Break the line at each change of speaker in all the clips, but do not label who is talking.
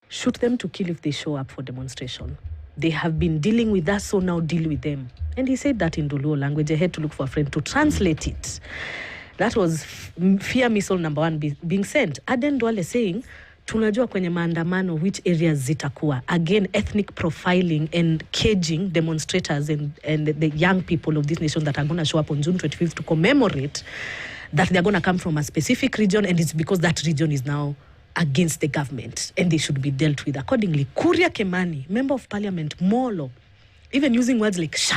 shoot them to kill if they show up for demonstration. They have been dealing with us, so now deal with them. And he said that in Duluo language. I had to look for a friend to translate it. That was fear missile number 1 being sent. Aden Duale saying, tunajua kwenye maandamano which areas zitakuwa. Again, ethnic profiling and caging demonstrators and the young people of this nation that are going to show up on June 25th to commemorate that they're going to come from a specific region, and it's because that region is now against the government and they should be dealt with accordingly. Kuria Kemani, member of parliament, Molo, even using words like sha,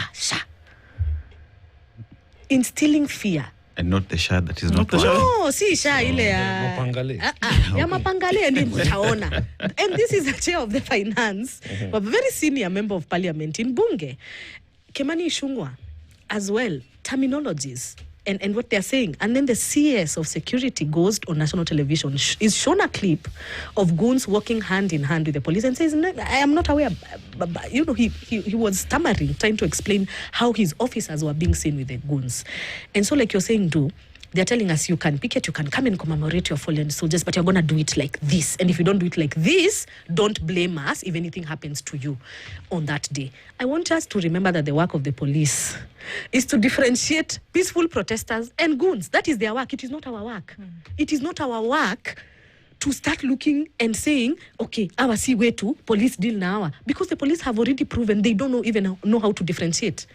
instilling fear.
And not the sha that is not
the sha. No, si sha ile ya mapangale. Ya mapangale ndi mtaona. And this is the chair of the finance, a very senior member of parliament in Bunge. Kemani Ishungwa as well, terminologies and what they're saying. And then the CS of security goes on national television, is shown a clip of goons walking hand in hand with the police and says, no, I am not aware. But, you know, he was stammering, trying to explain how his officers were being seen with the goons. And so like you're saying, they're telling us you can picket, you can come and commemorate your fallen soldiers, but you're going to do it like this. And if you don't do it like this, don't blame us if anything happens to you on that day. I want us to remember that the work of the police is to differentiate peaceful protesters and goons. That is their work. It is not our work. It is not our work to start looking and saying, okay, our see way to police deal now. Because the police have already proven they don't even know how to differentiate.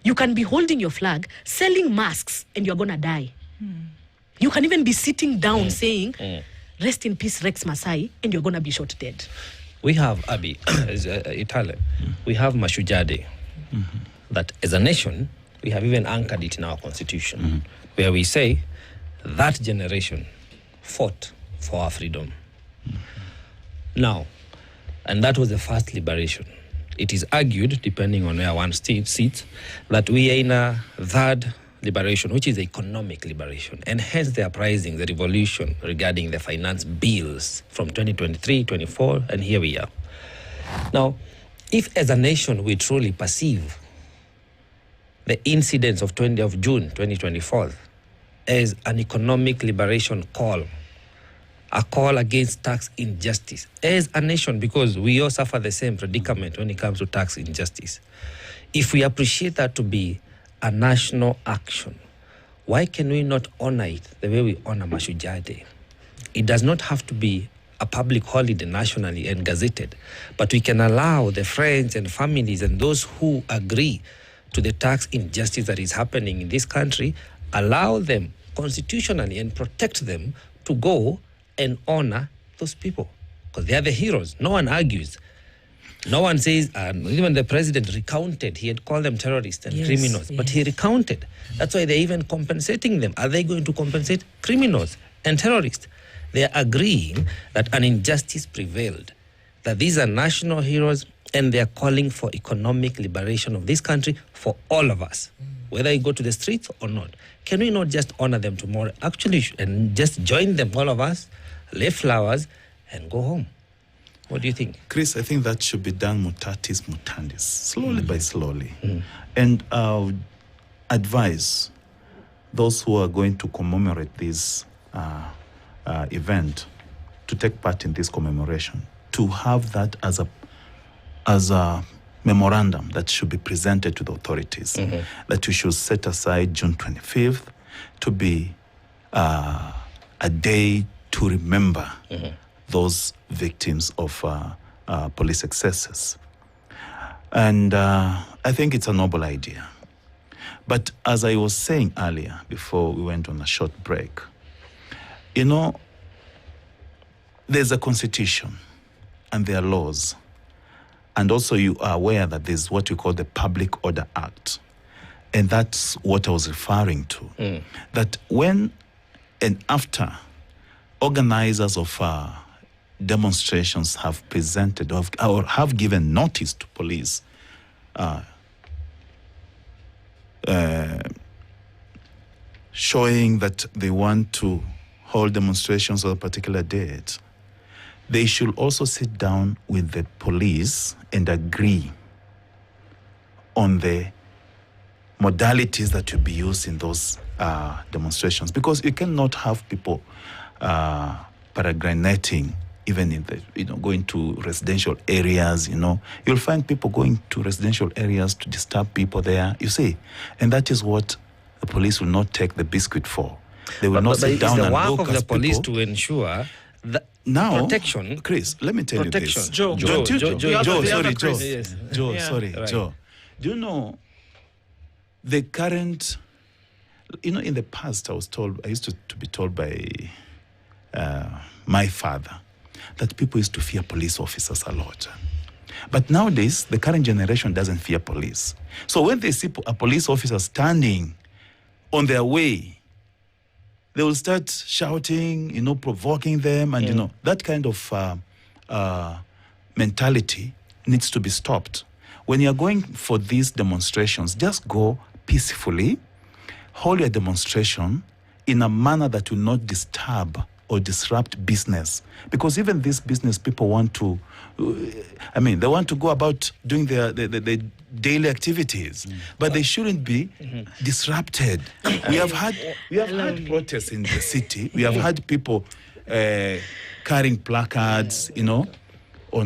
You can be holding your flag, selling masks, and you're going to die. You can even be sitting down saying, rest in peace, Rex Masai, and you're going to be shot dead.
We have, Abby, as Italian, we have Mashujaa Day. That as a nation, we have even anchored it in our constitution, where we say that generation fought for our freedom. Now, and that was the first liberation. It is argued, depending on where one sits, that we are in a third liberation, which is economic liberation, and hence the uprising, the revolution regarding the finance bills from 2023, 24, and here we are. Now, if as a nation we truly perceive the incidents of June 2024 as an economic liberation call, a call against tax injustice, as a nation, because we all suffer the same predicament when it comes to tax injustice, if we appreciate that to be a national action, why can we not honor it the way we honor Mashujaa Day? It does not have to be a public holiday nationally and gazetted, but we can allow the friends and families and those who agree to the tax injustice that is happening in this country, allow them constitutionally and protect them to go and honor those people, because they are the heroes. No one argues. No one says, even the president recounted, he had called them terrorists and criminals, but he recounted. That's why they're even compensating them. Are they going to compensate criminals and terrorists? They are agreeing that an injustice prevailed, that these are national heroes, and they are calling for economic liberation of this country for all of us, whether you go to the streets or not. Can we not just honor them tomorrow, actually, and just join them, all of us, lay flowers, and go home? What do you think?
Chris, I think that should be done mutatis mutandis, slowly by slowly. And advise those who are going to commemorate this event to take part in this commemoration, to have that as a memorandum that should be presented to the authorities, that we should set aside June 25th to be a day to remember those victims of police excesses. And I think it's a noble idea. But as I was saying earlier, before we went on a short break, you know, there's a constitution and there are laws. And also you are aware that there's what we call the Public Order Act. And that's what I was referring to. That when and after organizers of demonstrations have presented or have given notice to police showing that they want to hold demonstrations on a particular date, they should also sit down with the police and agree on the modalities that will be used in those demonstrations. Because you cannot have people peregrinating even in the, going to residential areas, you'll find people going to residential areas to disturb people there, you see. And that is what the police will not take the biscuit for. They will not sit down and look at people.
It's the work of the police to ensure that
now,
protection.
Chris, let me tell you this.
Joe,
Joe. Do you know the current, in the past I used to be told by my father that people used to fear police officers a lot. But nowadays, the current generation doesn't fear police. So when they see a police officer standing on their way, they will start shouting, provoking them. And, that kind of mentality needs to be stopped. When you're going for these demonstrations, just go peacefully, hold your demonstration in a manner that will not disturb or disrupt business. Because even these business people want to, they want to go about doing their daily activities, but they shouldn't be disrupted. We have had protests in the city. We have had people carrying placards, on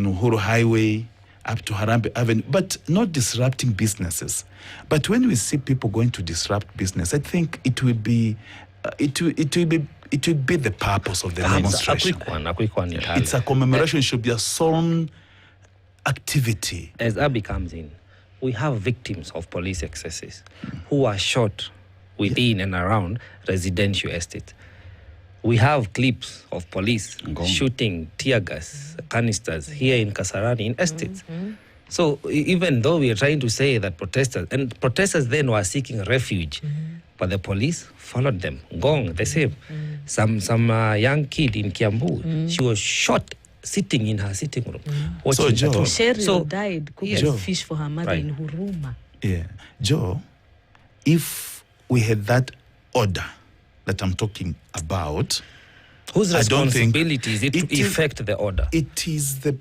Uhuru Highway up to Harambee Avenue, but not disrupting businesses. But when we see people going to disrupt business, I think it will be the purpose of the demonstration.
A quick one.
It's a commemoration. It should be a solemn activity.
As Abby comes in, we have victims of police excesses who are shot within and around residential estates. We have clips of police shooting tear gas canisters here in Kasarani in estates. So even though we are trying to say that protesters then were seeking refuge, but the police followed them. Gong, the same. Some young kid in Kiambu, she was shot sitting in her sitting room.
So Joe,
Cheryl died cooking fish for her mother in Huruma.
Yeah, Joe, if we had that order that I'm talking about,
whose responsibility is it to effect the order?
It is the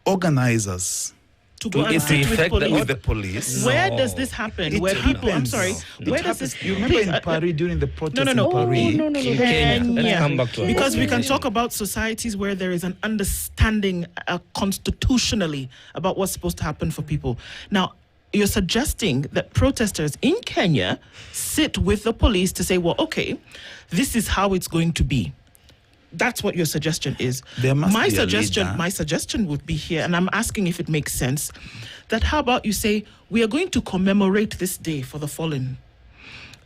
organizers
to go and sit
with the police.
Where does this happen?
It
where
happens.
people, I'm sorry, where does this?
You remember in Paris during the protest in Paris?
No.
Let's come back to
because we can talk about societies where there is an understanding constitutionally about what's supposed to happen for people. Now, you're suggesting that protesters in Kenya sit with the police to say, well, okay, this is how it's going to be. That's what your suggestion is. My suggestion would be here, and I'm asking if it makes sense, that how about you say, we are going to commemorate this day for the fallen.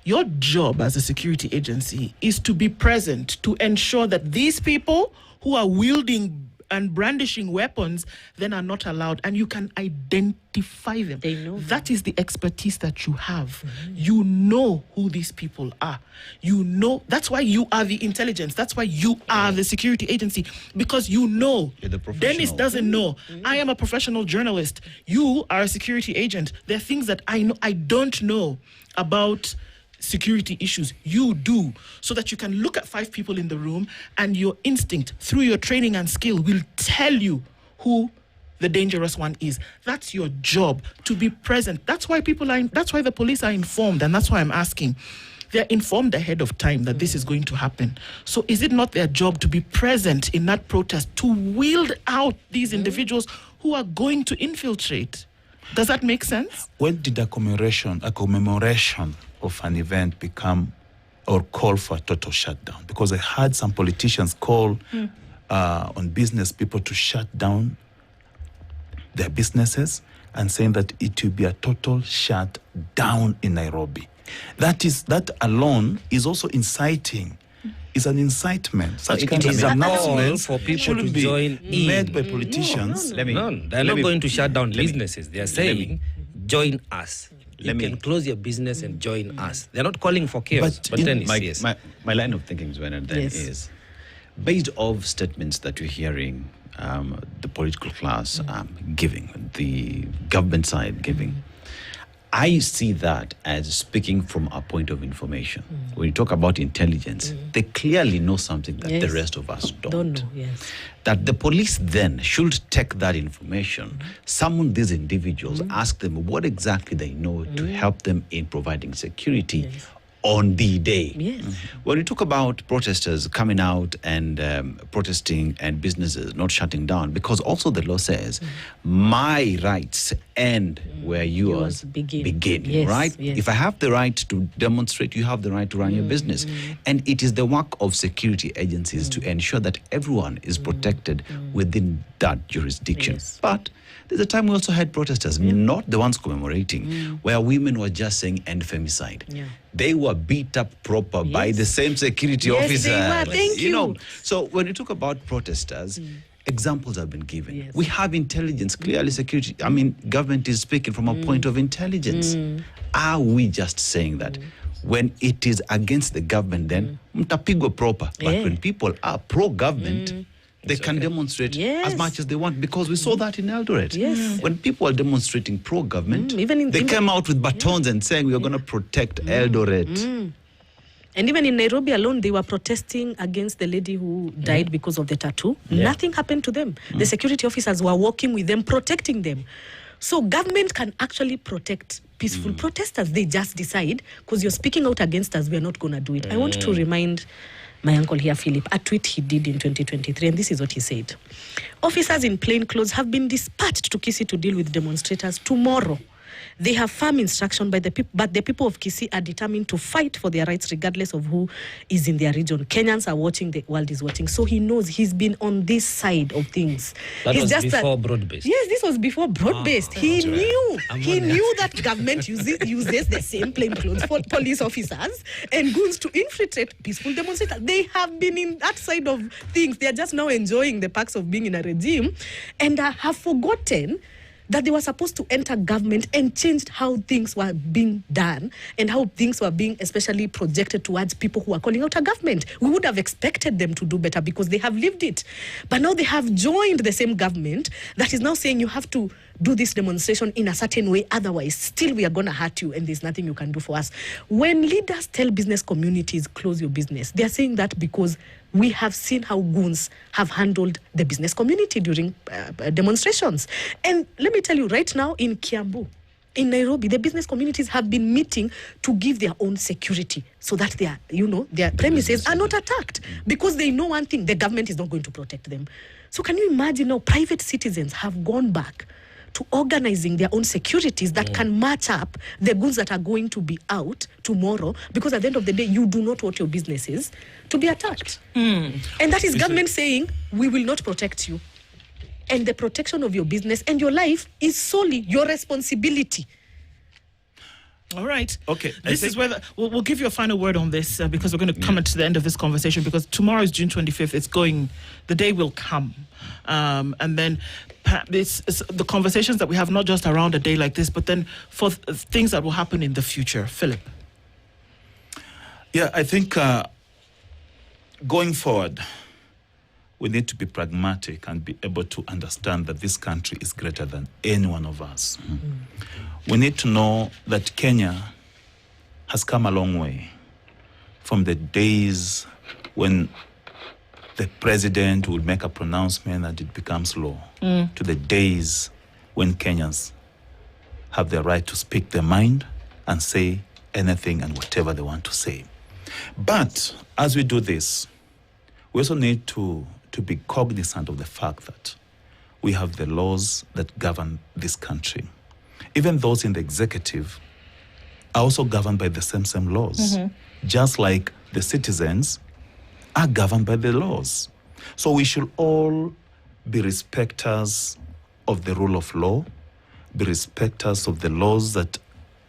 Your job as a security agency is to be present to ensure that these people who are wielding and brandishing weapons then are not allowed, and you can identify them.
They know
that is the expertise that you have. You know who these people are. You know, that's why you are the intelligence. That's why you are the security agency, because you know. Dennis doesn't know. I am a professional journalist. You are a security agent. There are things that I don't know about security issues. You do, so that you can look at 5 people in the room and your instinct through your training and skill will tell you who the dangerous one is. That's your job, to be present. That's why the police are informed, and that's why I'm asking. They're informed ahead of time that this is going to happen. So is it not their job to be present in that protest, to wield out these individuals who are going to infiltrate? Does that make sense?
When did a commemoration of an event become or call for a total shutdown? Because I heard some politicians call on business people to shut down their businesses and saying that it will be a total shutdown in Nairobi. That alone is also inciting. It's an incitement. Such kind of announcements
for people to join in.
Made by politicians.
They're not going to shut down businesses. They are saying, join us. You can close your business and join us. They're not calling for chaos. But then
my line of thinking, Zwenan, then is based off statements that we're hearing, the political class giving, the government side giving. I see that as speaking from a point of information. When you talk about intelligence, they clearly know something that the rest of us don't.
Know, yes.
That the police then should take that information, summon these individuals, ask them what exactly they know to help them in providing security on the day.
Yes.
When you talk about protesters coming out and protesting and businesses not shutting down, because also the law says my rights end where yours begin,
Yes,
right?
yes.
If I have the right to demonstrate, you have the right to run your business. And it is the work of security agencies to ensure that everyone is protected within that jurisdiction.
Yes.
But there's a time we also had protesters, not the ones commemorating, where women were just saying end femicide.
Yeah.
They were beat up proper by the same security
Yes,
officer.
they were. Thank you.
know, so when you talk about protesters, examples have been given.
Yes.
We have intelligence, clearly security. I mean, government is speaking from a point of intelligence. Are we just saying that? When it is against the government, then mtapigwa proper. But when people are pro-government, they can demonstrate as much as they want, because we saw that in Eldoret.
Yes.
When people are demonstrating pro-government,
even
they came out with batons and saying, we are going to protect Eldoret.
And even in Nairobi alone, they were protesting against the lady who died because of the tattoo. Nothing happened to them. The security officers were working with them, protecting them. So government can actually protect peaceful protesters. They just decide, because you're speaking out against us, we're not going to do it. I want to remind my uncle here, Philip, a tweet he did in 2023, and this is what he said. Officers in plain clothes have been dispatched to Kisii to deal with demonstrators tomorrow. They have firm instruction by the people, but the people of Kisii are determined to fight for their rights regardless of who is in their region. Kenyans are watching, the world is watching. So he knows he's been on this side of things.
That
He's
was before broad-based.
Yes, this was before broad-based. He knew that government uses the same plainclothes for police officers and goons to infiltrate peaceful demonstrators. They have been in that side of things. They are just now enjoying the perks of being in a regime and have forgotten that they were supposed to enter government and changed how things were being done and how things were being especially projected towards people who are calling out a government. We would have expected them to do better because they have lived it. But now they have joined the same government that is now saying you have to do this demonstration in a certain way, otherwise still we are going to hurt you and there's nothing you can do for us. When leaders tell business communities close your business, they are saying that because we have seen how goons have handled the business community during demonstrations. And let me tell you, right now in Kiambu, in Nairobi, the business communities have been meeting to give their own security so that their premises are not attacked, because they know one thing: the government is not going to protect them. So can you imagine now private citizens have gone back to organizing their own securities that can match up the goods that are going to be out tomorrow, because at the end of the day, you do not want your businesses to be attacked. And that is government saying, we will not protect you. And the protection of your business and your life is solely your responsibility.
All right.
Okay.
This is where we'll give you a final word on this because we're going to come to the end of this conversation, because tomorrow is June 25th. The day will come. And then it's the conversations that we have, not just around a day like this, but then for things that will happen in the future. Philip.
Yeah, I think going forward, we need to be pragmatic and be able to understand that this country is greater than any one of us. We need to know that Kenya has come a long way from the days when the president would make a pronouncement and it becomes law, to the days when Kenyans have the right to speak their mind and say anything and whatever they want to say. But as we do this, we also need to be cognizant of the fact that we have the laws that govern this country. Even those in the executive are also governed by the same laws, just like the citizens are governed by the laws. So we should all be respecters of the rule of law, be respecters of the laws that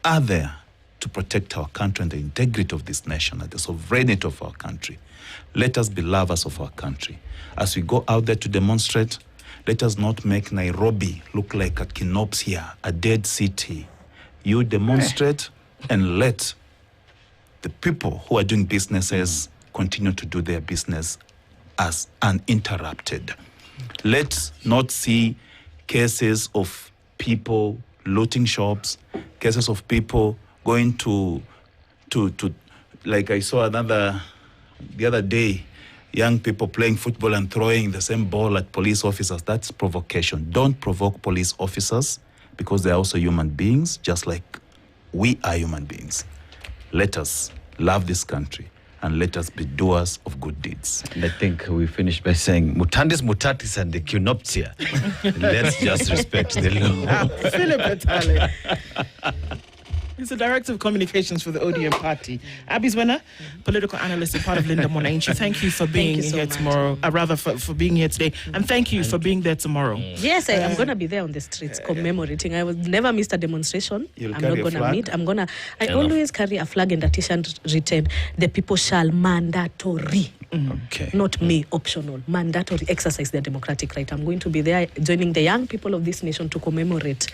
are there to protect our country and the integrity of this nation and the sovereignty of our country. Let us be lovers of our country. As we go out there to demonstrate, let us not make Nairobi look like a Kinopsia, a dead city. You demonstrate and let the people who are doing businesses continue to do their business as uninterrupted. Let's not see cases of people looting shops, cases of people going to like I saw the other day, young people playing football and throwing the same ball at police officers. That's provocation. Don't provoke police officers, because they're also human beings, just like we are human beings. Let us love this country, and let us be doers of good deeds.
And I think we finished by saying, mutandis mutatis and the cunoptia. Let's just respect the law.
Philip Atale. He's the Director of Communications for the ODM party. Abby's winner, political analyst and part of Linda Monainchi. Thank you for being here tomorrow. Rather, for being here today. And thank you for being there tomorrow.
Yes, I'm going to be there on the streets commemorating. I will never miss a demonstration.
You'll
I'm
carry
not
a
going to meet. I always carry a flag and a t-shirt written, the people shall mandatory.
Okay.
Not may, optional, mandatory exercise their democratic right. I'm going to be there joining the young people of this nation to commemorate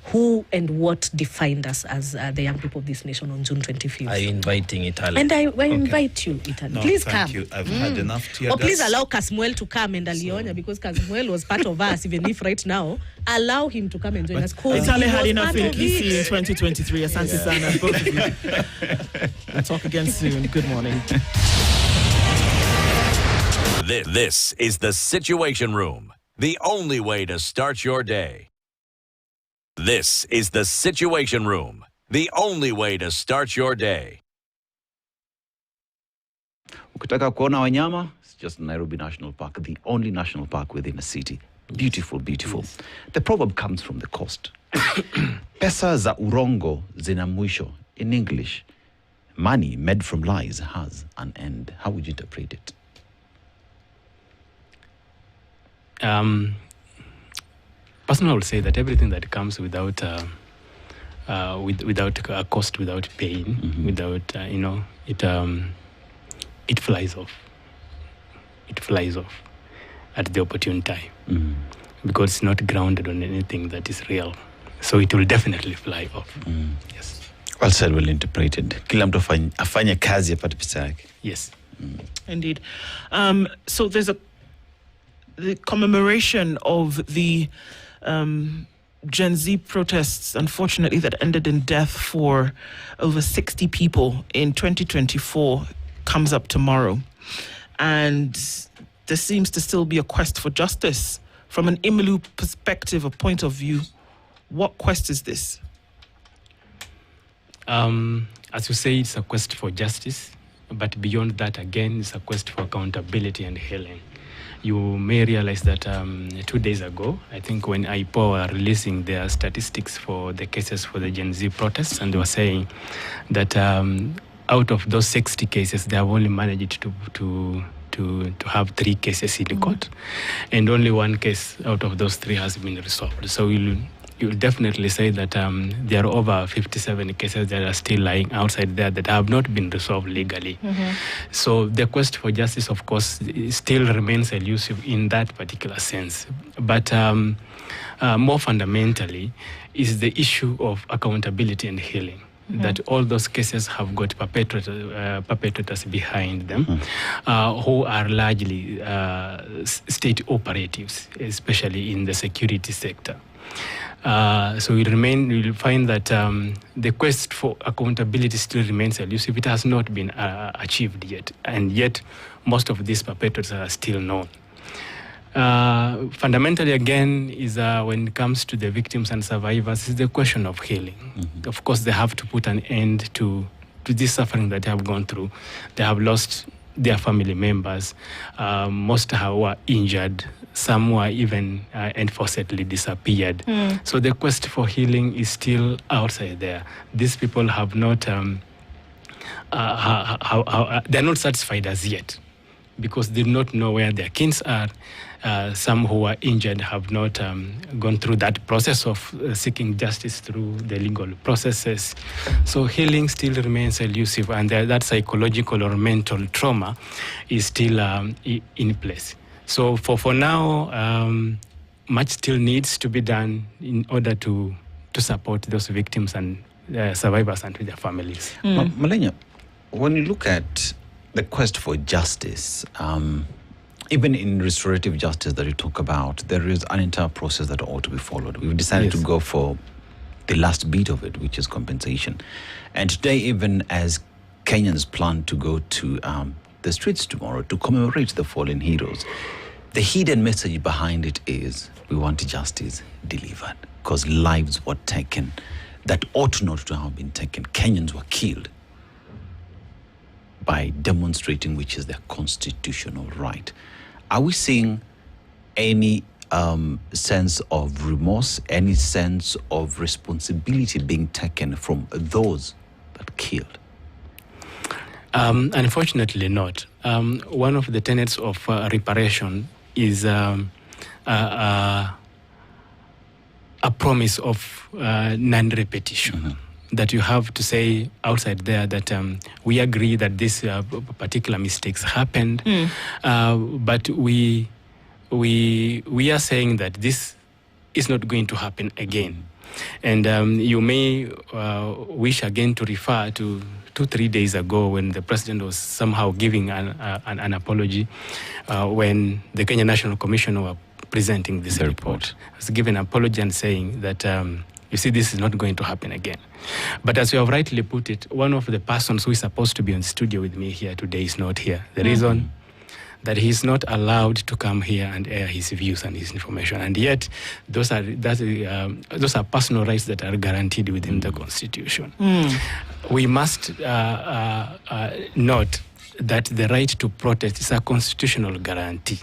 who and what defined us as the young people of this nation on June 25th.
Are you inviting Italy?
And I invite you, Italy.
No,
please
thank
come.
you. I've had enough tear
Or please
gas.
allow Kasmuel to come and Alionia, because Kasmuel was part of us, even if right now, allow him to come and join us.
Italy had enough in PC in 2023. Asante Sana, both of you. We'll talk again soon. Good morning.
This is the Situation Room, the only way to start your day. This is the Situation Room, the only way to start your day.
Ukitaka kuona wanyama, it's just Nairobi National Park, the only national park within a city. Beautiful, beautiful. Yes. The proverb comes from the coast. Pesa za urongo zina mwisho. In English, money made from lies has an end. How would you interpret it?
Personally, I would say that everything that comes without without a cost, without pain, without it flies off. It flies off at the opportune time because it's not grounded on anything that is real. So it will definitely fly off. Yes.
Well said, well interpreted. Kila mtu afanye kazi apate pesa yake.
Yes.
Indeed. So there's the commemoration of the Gen Z protests, unfortunately, that ended in death for over 60 people in 2024 comes up tomorrow. And there seems to still be a quest for justice. From an Imelu perspective, a point of view, what quest is this?
As you say, it's a quest for justice. But beyond that, again, it's a quest for accountability and healing. You may realize that 2 days ago, I think when IPO were releasing their statistics for the cases for the Gen Z protests, and they were saying that out of those 60 cases, they have only managed to have 3 cases in court, and only 1 case out of those 3 has been resolved. So you'll definitely say that there are over 57 cases that are still lying outside there that have not been resolved legally. So the quest for justice, of course, still remains elusive in that particular sense. But more fundamentally is the issue of accountability and healing. That all those cases have got perpetrators behind them who are largely state operatives, especially in the security sector. So we'll find that the quest for accountability still remains elusive. It has not been achieved yet, and yet most of these perpetrators are still known. Fundamentally, again, is when it comes to the victims and survivors, is the question of healing. Of course, they have to put an end to this suffering that they have gone through. They have lost their family members. Most were injured. Some were even unfortunately disappeared. So the quest for healing is still outside there. These people have not, they're not satisfied as yet because they do not know where their kins are. Some who are injured have not gone through that process of seeking justice through the legal processes. So healing still remains elusive, and that psychological or mental trauma is still in place. So for now, much still needs to be done in order to support those victims and survivors and their families.
Malenya, when you look at the quest for justice, even in restorative justice that you talk about, there is an entire process that ought to be followed. We've decided to go for the last bit of it, which is compensation. And today, even as Kenyans plan to go to the streets tomorrow to commemorate the fallen heroes, the hidden message behind it is we want justice delivered because lives were taken that ought not to have been taken. Kenyans were killed. by demonstrating, which is their constitutional right. Are we seeing any sense of remorse, any sense of responsibility being taken from those that killed?
Unfortunately not. One of the tenets of reparation is a promise of non-repetition. That you have to say outside there that we agree that this particular mistakes happened, but we are saying that this is not going to happen again. And you may wish again to refer to 2-3 days ago when the president was somehow giving an apology when the Kenya National Commission were presenting this report. He was giving an apology and saying that you see, this is not going to happen again. But as you have rightly put it, one of the persons who is supposed to be on studio with me here today is not here. The reason that he is not allowed to come here and air his views and his information, and yet those are personal rights that are guaranteed within the Constitution. We must note that the right to protest is a constitutional guarantee.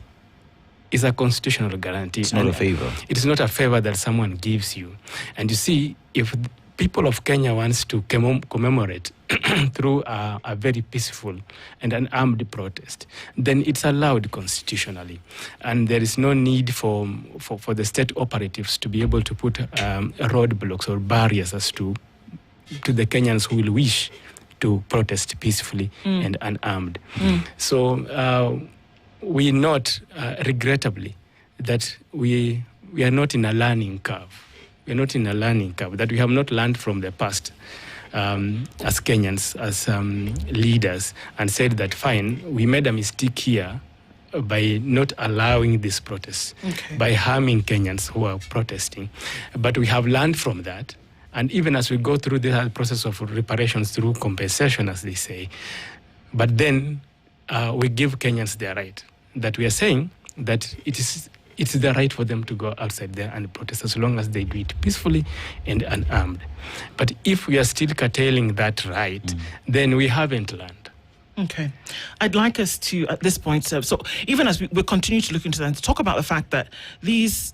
It's a constitutional guarantee.
It's not a favor.
It is not a favor that someone gives you. And you see, if people of Kenya wants to commemorate through a very peaceful and an armed protest, then it's allowed constitutionally. And there is no need for the state operatives to be able to put roadblocks or barriers as to the Kenyans who will wish to protest peacefully and unarmed. So we note, regrettably, that we are not in a learning curve. We are not in a learning curve, that we have not learned from the past as Kenyans, as leaders, and said that, fine, we made a mistake here by not allowing this protest, by harming Kenyans who are protesting. But we have learned from that. And even as we go through the process of reparations through compensation, as they say, but then we give Kenyans their right. That we are saying that it's the right for them to go outside there and protest as long as they do it peacefully and unarmed. But if we are still curtailing that right, then we haven't learned.
Okay. I'd like us to, at this point, so even as we continue to look into that, to talk about the fact that these,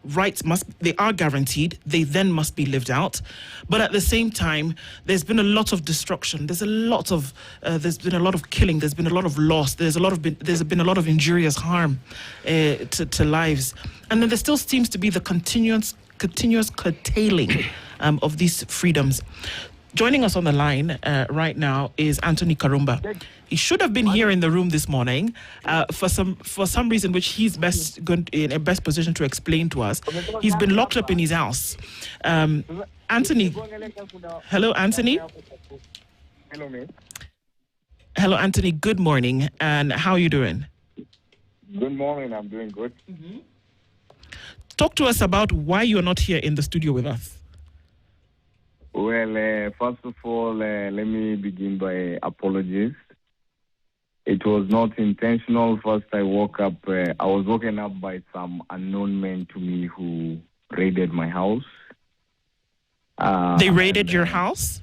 rights they are guaranteed, they then must be lived out. But at the same time, there's been a lot of destruction. There's been a lot of killing. There's been a lot of loss. There's been a lot of injurious harm to lives. And then there still seems to be the continuous curtailing of these freedoms. Joining us on the line right now is Anthony Karumba. He should have been here in the room this morning for some reason, which he's in a best position to explain to us. He's been locked up in his house. Anthony. Hello, Anthony.
Hello, mate.
Hello, Anthony. Good morning. And how are you doing?
Good morning. I'm doing good.
Talk to us about why you're not here in the studio with us.
Well, first of all, let me begin by apologies. It was not intentional. First, I was woken up by some unknown men to me who raided my house.
They raided your house?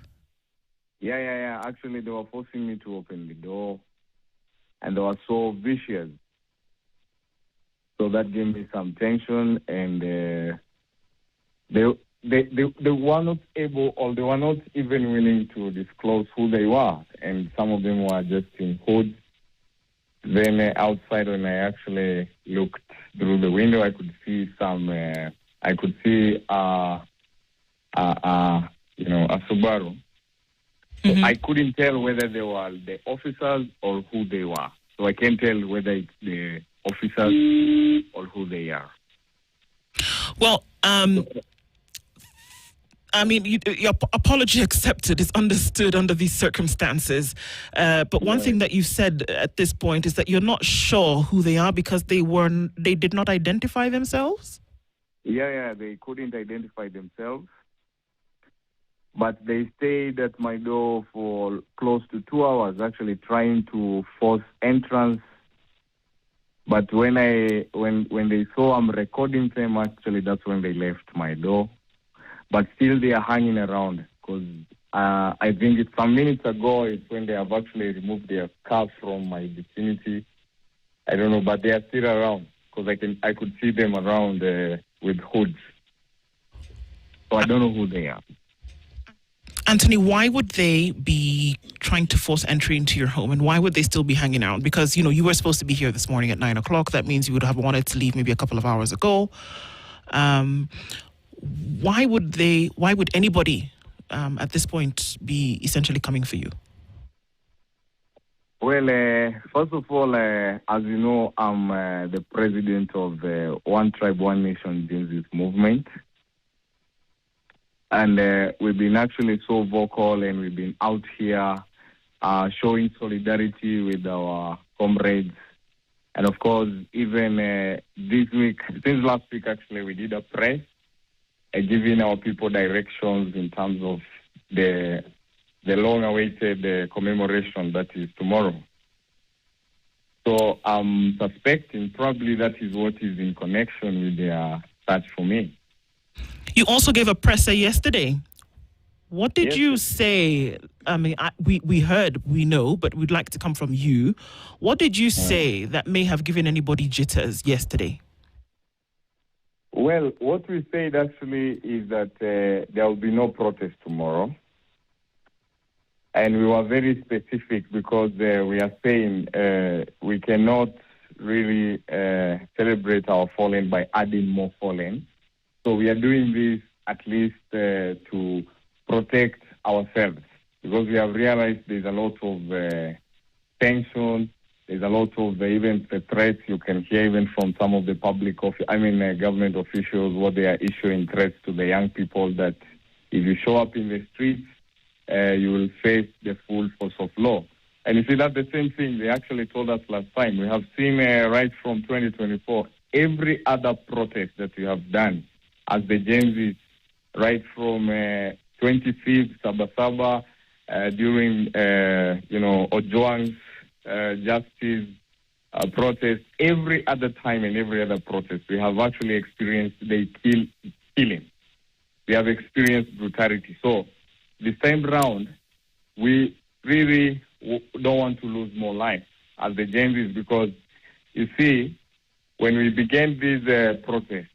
Yeah. Actually, they were forcing me to open the door, and they were so vicious. So that gave me some tension, and they were not able, or they were not even willing to disclose who they were. And some of them were just in hoods. Then outside, when I actually looked through the window, I could see a Subaru. So I couldn't tell whether they were the officers or who they were. So I can't tell whether it's the officers or who they are.
Well, I mean, your apology accepted is understood under these circumstances. But one thing that you said at this point is that you're not sure who they are because they did not identify themselves?
Yeah, they couldn't identify themselves. But they stayed at my door for close to 2 hours, actually trying to force entrance. But when they saw I'm recording them, actually that's when they left my door. But still they are hanging around because I think it's some minutes ago is when they have actually removed their cars from my vicinity. I don't know, but they are still around because I could see them around with hoods. So I don't know who they are.
Anthony, why would they be trying to force entry into your home, and why would they still be hanging out? Because, you were supposed to be here this morning at 9 o'clock. That means you would have wanted to leave maybe a couple of hours ago. Why would anybody at this point be essentially coming for you?
Well, first of all, as you know, I'm the president of the One Tribe, One Nation Gen Z movement. And we've been actually so vocal, and we've been out here showing solidarity with our comrades. And of course, even this week, since last week actually, we did a press giving our people directions in terms of the long-awaited commemoration that is tomorrow. So I'm suspecting probably that is what is in connection with their search for me.
You also gave a presser yesterday. What did you say? I mean, we heard, we know, but we'd like to come from you. What did you say that may have given anybody jitters yesterday?
Well, what we said actually is that there will be no protest tomorrow. And we were very specific because we are saying we cannot really celebrate our fallen by adding more fallen. So we are doing this at least to protect ourselves, because we have realized there's a lot of tension, there's a lot of even the threats you can hear even from some of the government officials, what they are issuing threats to the young people that if you show up in the streets, you will face the full force of law. And you see, that's the same thing they actually told us last time. We have seen right from 2024, every other protest that we have done as the Gen Z, right from 25th, Sabasaba, during, Ojwang's justice protest, every other time and every other protest, we have actually experienced killing. We have experienced brutality. So this time round, we really don't want to lose more lives as the Gen Zs, because you see, when we began this protest,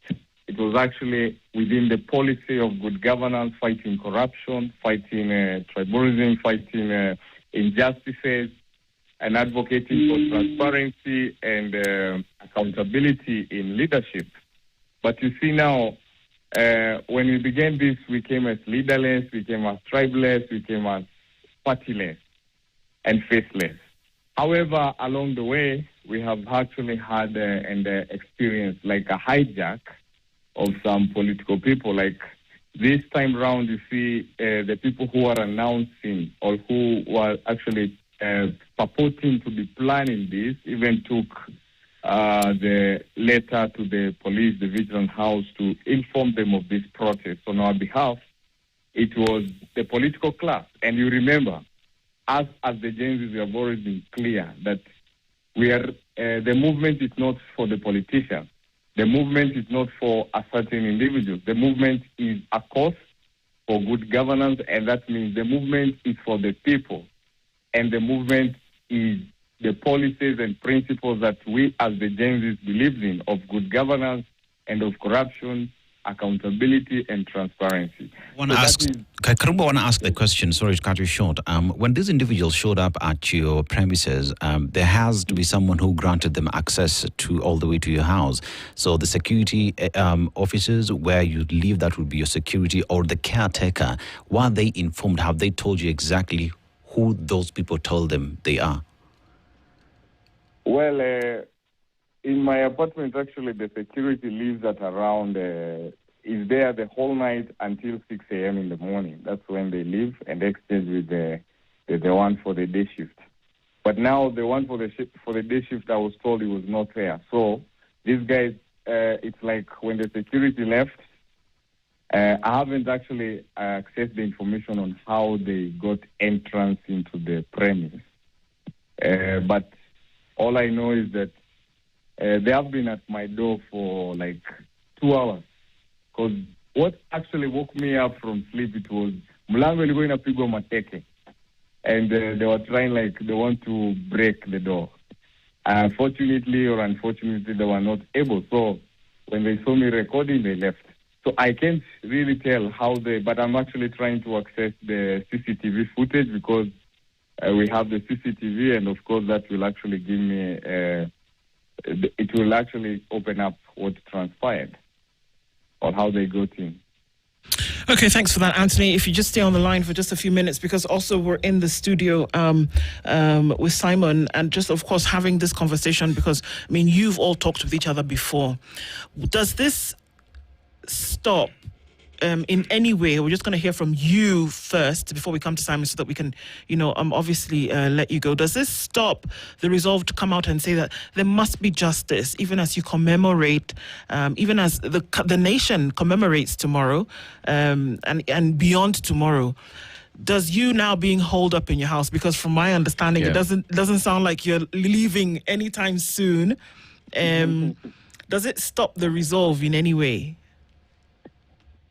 it was actually within the policy of good governance, fighting corruption, fighting tribalism, fighting injustices, and advocating for transparency and accountability in leadership. But you see now, when we began this, we came as leaderless, we came as tribeless, we came as partyless and faceless. However, along the way, we have actually had and experienced like a hijack of some political people. Like this time round, you see the people who are announcing or who were actually purporting to be planning this even took the letter to the police, the Vigilance House, to inform them of this protest on our behalf. It was the political class. And you remember, us as the Gen Zs, we have always been clear that we are the movement is not for the politicians. The movement is not for a certain individual. The movement is a cause for good governance, and that means the movement is for the people. And the movement is the policies and principles that we as the Gen Zs believe in, of good governance and of corruption, accountability and transparency.
Karumba, want to ask the question, sorry to cut you short. When these individuals showed up at your premises, there has to be someone who granted them access to all the way to your house. So the security officers where you live, that would be your security, or the caretaker, were they informed? Have they told you exactly who those people told them they are?
Well, in my apartment, actually, the security lives at around, is there the whole night until 6 a.m. in the morning. That's when they leave and exchange with the one for the day shift. But now the one for the day shift, I was told he was not there. So these guys, it's like when the security left, I haven't actually accessed the information on how they got entrance into the premise. But all I know is that they have been at my door for like 2 hours. Because what actually woke me up from sleep, it was Mlango ilikuwa inapigwa mateke. And they were trying, like, they want to break the door. Fortunately or unfortunately, they were not able. So when they saw me recording, they left. So I can't really tell but I'm actually trying to access the CCTV footage because we have the CCTV, and of course that will actually give me, it will actually open up what transpired or how they got in.
Okay, thanks for that, Anthony. If you just stay on the line for just a few minutes, because also we're in the studio with Simon, and just, of course, having this conversation because, I mean, you've all talked with each other before. Does this stop in any way? We're just going to hear from you first before we come to Simon so that we can, obviously let you go. Does this stop the resolve to come out and say that there must be justice, even as you commemorate, even as the nation commemorates tomorrow and beyond tomorrow? Does you now being holed up in your house, because from my understanding, it doesn't sound like you're leaving anytime soon. Does it stop the resolve in any way?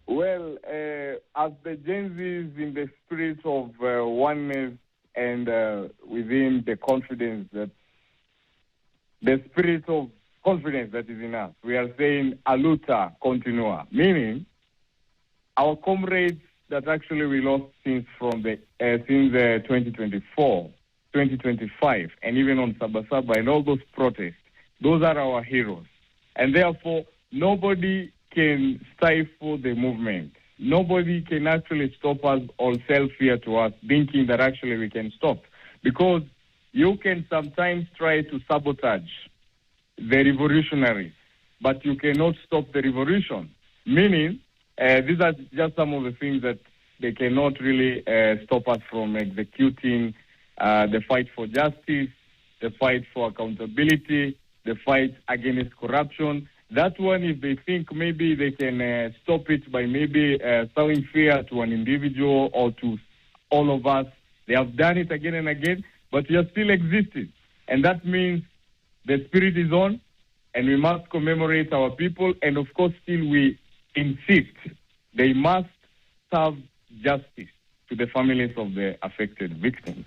Well, as the Gen Zs in the spirit of oneness and within the confidence that the spirit of confidence that is in us, we are saying aluta continua, meaning our comrades that actually we lost since 2024, 2025, and even on Sabasaba and all those protests, those are our heroes, and therefore nobody can stifle the movement. Nobody can actually stop us or sell fear to us, thinking that actually we can stop. Because you can sometimes try to sabotage the revolutionaries, but you cannot stop the revolution. Meaning, these are just some of the things that they cannot really stop us from executing the fight for justice, the fight for accountability, the fight against corruption. That one, if they think maybe they can stop it by maybe sowing fear to an individual or to all of us, they have done it again and again, but we are still existing. And that means the spirit is on, and we must commemorate our people, and of course still we insist they must serve justice to the families of the affected victims.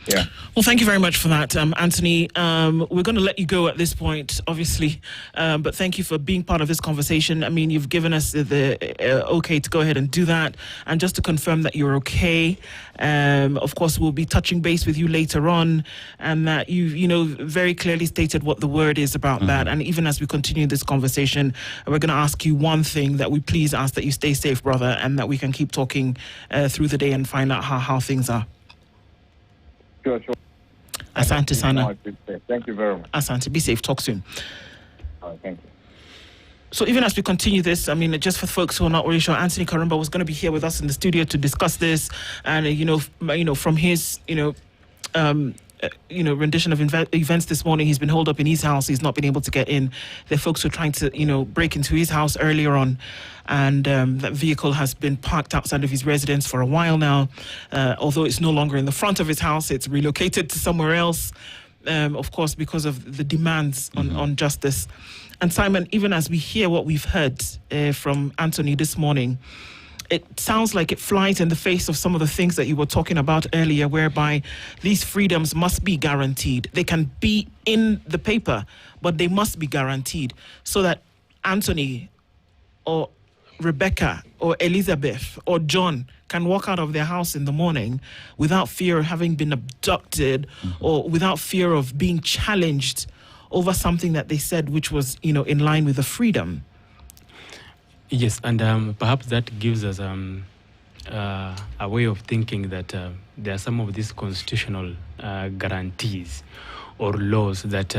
Yeah.
Well, thank you very much for that, Anthony. We're going to let you go at this point, obviously, but thank you for being part of this conversation. I mean, you've given us the okay to go ahead and do that. And just to confirm that you're okay, of course, we'll be touching base with you later on, and that you've very clearly stated what the word is about that. And even as we continue this conversation, we're going to ask you one thing, that we please ask that you stay safe, brother, and that we can keep talking through the day and find out how things are.
Sure.
Asante sana.
Thank you very much.
Asante. Be safe. Talk soon.
Thank you.
So even as we continue this, I mean, just for folks who are not really sure, Anthony Karumba was going to be here with us in the studio to discuss this, and from his rendition of events this morning, he's been holed up in his house. He's not been able to get in. There are folks who are trying to break into his house earlier on, and that vehicle has been parked outside of his residence for a while now. Although it's no longer in the front of his house, it's relocated to somewhere else, of course, because of the demands on justice. And Simon, even as we hear what we've heard from Anthony this morning, it sounds like it flies in the face of some of the things that you were talking about earlier, whereby these freedoms must be guaranteed. They can be in the paper, but they must be guaranteed so that Anthony or Rebecca or Elizabeth or John can walk out of their house in the morning without fear of having been abducted or without fear of being challenged over something that they said which was, in line with the freedom.
Yes, and perhaps that gives us a way of thinking that there are some of these constitutional guarantees or laws that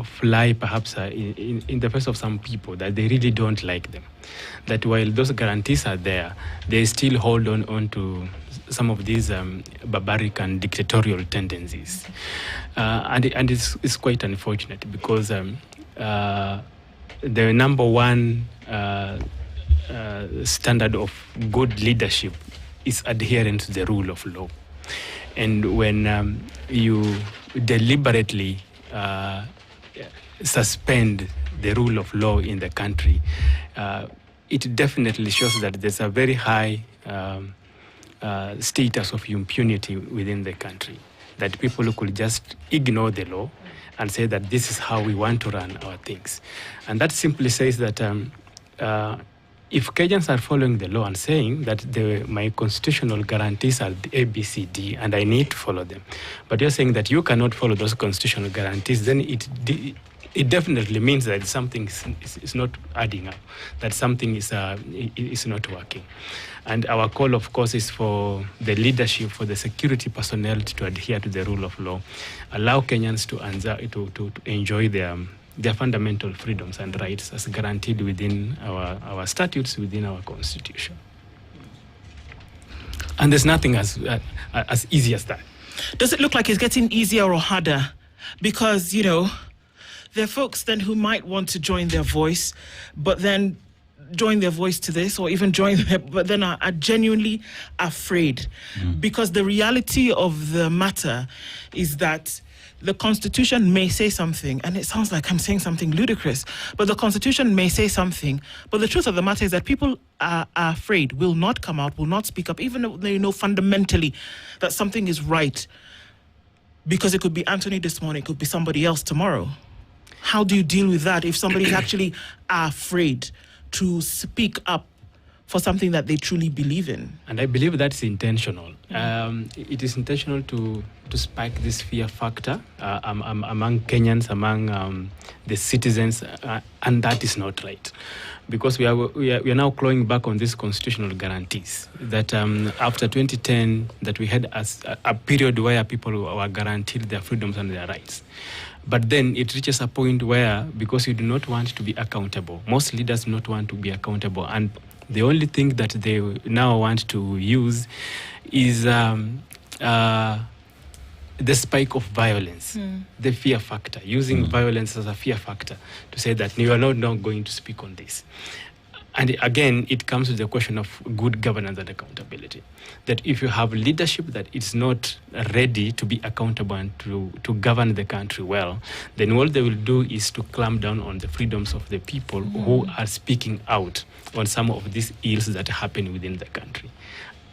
fly perhaps in the face of some people, that they really don't like them. That while those guarantees are there, they still hold on to some of these barbaric and dictatorial tendencies. And it's quite unfortunate because the number one standard of good leadership is adherence to the rule of law. And when you deliberately suspend the rule of law in the country, it definitely shows that there's a very high status of impunity within the country, that people could just ignore the law and say that this is how we want to run our things. And that simply says that if Kenyans are following the law and saying that my constitutional guarantees are the A, B, C, D, and I need to follow them, but you're saying that you cannot follow those constitutional guarantees, then it definitely means that something is not adding up, that something is not working. And our call, of course, is for the leadership, for the security personnel to adhere to the rule of law, allow Kenyans to enjoy their fundamental freedoms and rights as guaranteed within our statutes, within our constitution. And there's nothing as easy as that.
Does it look like it's getting easier or harder? Because, there are folks then who might want to join their voice, but then join their voice to this, or even but then are genuinely afraid. Because the reality of the matter is that the Constitution may say something, and it sounds like I'm saying something ludicrous, but the Constitution may say something, but the truth of the matter is that people are afraid, will not come out, will not speak up, even though they know fundamentally that something is right. Because it could be Anthony this morning, it could be somebody else tomorrow. How do you deal with that if somebody's actually afraid to speak up for something that they truly believe in?
And I believe that's intentional. It is intentional to spike this fear factor among Kenyans, among the citizens, and that is not right. Because we are now clawing back on these constitutional guarantees that after 2010, that we had a period where people were guaranteed their freedoms and their rights. But then it reaches a point where, because you do not want to be accountable, most leaders do not want to be accountable, and the only thing that they now want to use is the spike of violence, the fear factor, using violence as a fear factor to say that you are not going to speak on this. And again, it comes to the question of good governance and accountability. That if you have leadership that is not ready to be accountable and to govern the country well, then all they will do is to clamp down on the freedoms of the people who are speaking out on some of these ills that happen within the country.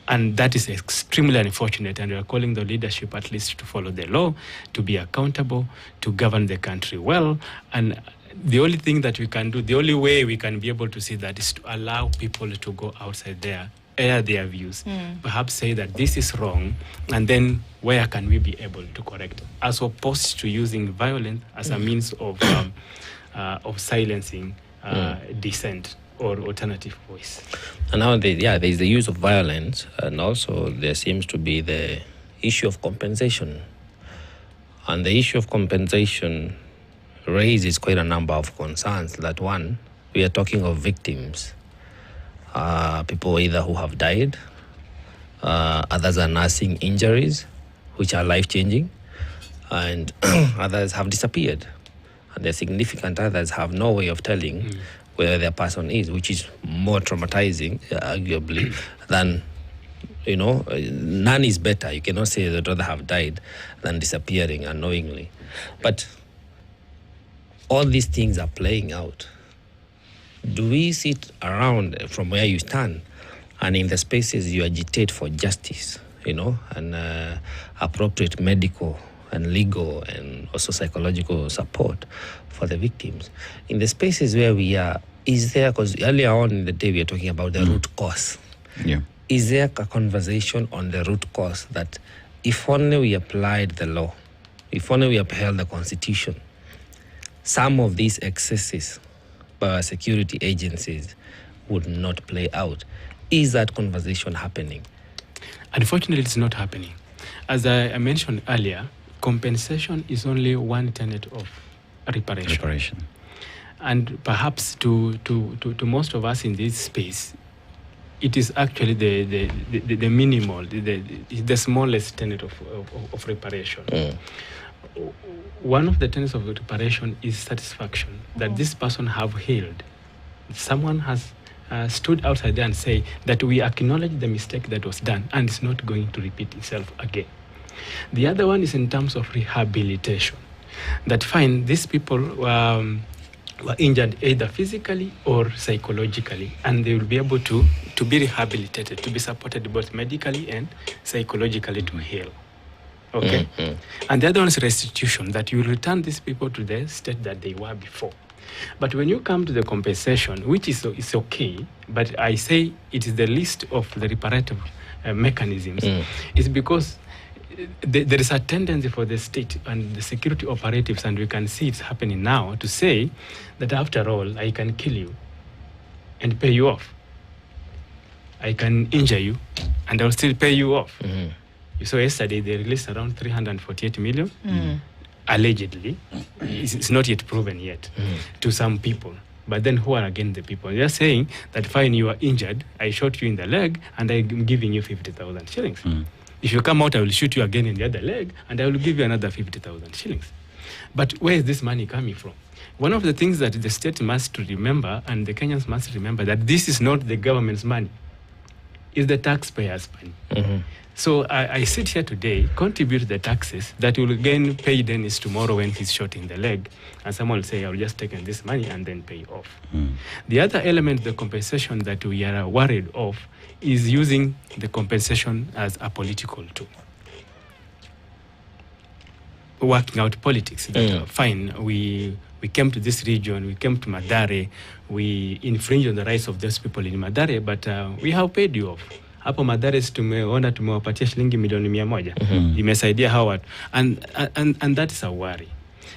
And that is extremely unfortunate, and we are calling the leadership at least to follow the law, to be accountable, to govern the country well. And the only thing that we can do, the only way we can be able to see that is to allow people to go outside there, air their views, perhaps say that this is wrong, and then where can we be able to correct it, as opposed to using violence as a means of silencing dissent or alternative voice.
And now there is the use of violence, and also there seems to be the issue of compensation. And the issue of compensation raises quite a number of concerns. That one, we are talking of victims, people either who have died, others are nursing injuries which are life-changing, and others have disappeared, and the significant others have no way of telling where their person is, which is more traumatizing, arguably, than, none is better. You cannot say that rather have died than disappearing unknowingly. But all these things are playing out. Do we sit around from where you stand and in the spaces you agitate for justice, and appropriate medical and legal and also psychological support for the victims? In the spaces where we are, is there, because earlier on in the day we were talking about the root cause.
Yeah.
Is there a conversation on the root cause that if only we applied the law, if only we upheld the Constitution, some of these excesses by our security agencies would not play out? Is that conversation happening?
Unfortunately, it's not happening. As I mentioned earlier, compensation is only one tenet of reparation. And perhaps to most of us in this space, it is actually the minimal, the smallest tenet of reparation. One of the tenets of reparation is satisfaction, that this person have healed. Someone has stood outside there and say that we acknowledge the mistake that was done and it's not going to repeat itself again. The other one is in terms of rehabilitation. That fine, these people were injured either physically or psychologically, and they will be able to be rehabilitated, to be supported both medically and psychologically to heal. Okay? Mm-hmm. And the other one is restitution, that you will return these people to the state that they were before. But when you come to the compensation, which is okay, but I say it is the least of the reparative mechanisms, is because there is a tendency for the state and the security operatives, and we can see it's happening now, to say that after all, I can kill you and pay you off. I can injure you and I'll still pay you off. Mm-hmm. You saw yesterday they released around 348 million, allegedly. It's not yet proven yet to some people. But then who are again the people? They are saying that fine, you are injured, I shot you in the leg and I'm giving you 50,000 shillings. If you come out, I will shoot you again in the other leg, and I will give you another 50,000 shillings. But where is this money coming from? One of the things that the state must remember, and the Kenyans must remember, that this is not the government's money. It's the taxpayers' money. Mm-hmm. So I sit here today, contribute the taxes that will again pay Dennis tomorrow when he's shot in the leg, and someone will say, I'll just take this money and then pay off. The other element, the compensation that we are worried of, is using the compensation as a political tool. Working out politics. Fine, we came to this region, we came to Mathare, we infringe on the rights of those people in Mathare, but we have paid you off. Hapo Mathare tumeona tumewapatia shilingi milioni 100. Imesaidia hawa. And that is a worry.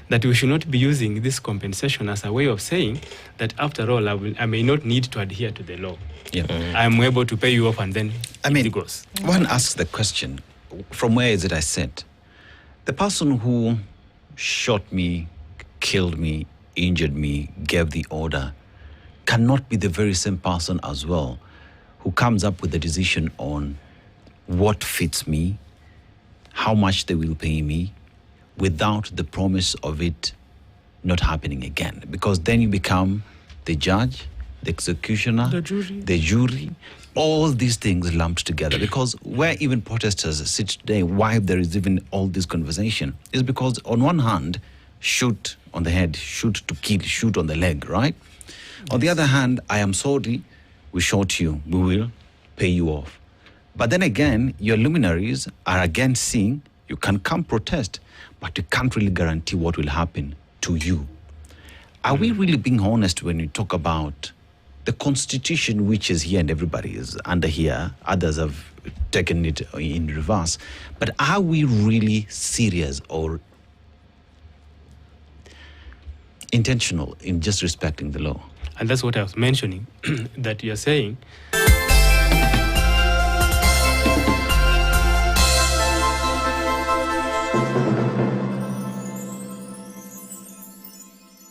That we should not be using this compensation as a way of saying that after all, I may not need to adhere to the law. Yeah. I'm able to pay you off and then it goes.
One asks the question, from where is it I sit? The person who shot me, killed me, injured me, gave the order, cannot be the very same person as well who comes up with the decision on what fits me, how much they will pay me, without the promise of it not happening again. Because then you become the judge, the executioner, the jury, all these things lumped together. Because where even protesters sit today, why there is even all this conversation, is because on one hand, shoot on the head, shoot to kill, shoot on the leg, right? Yes. On the other hand, I am sorry, we shot you, we will pay you off. But then again, your luminaries are again seeing you can come protest, but you can't really guarantee what will happen to you. Are we really being honest when we talk about the constitution, which is here and everybody is under here? Others have taken it in reverse. But are we really serious or intentional in just respecting the law?
And that's what I was mentioning, that you're saying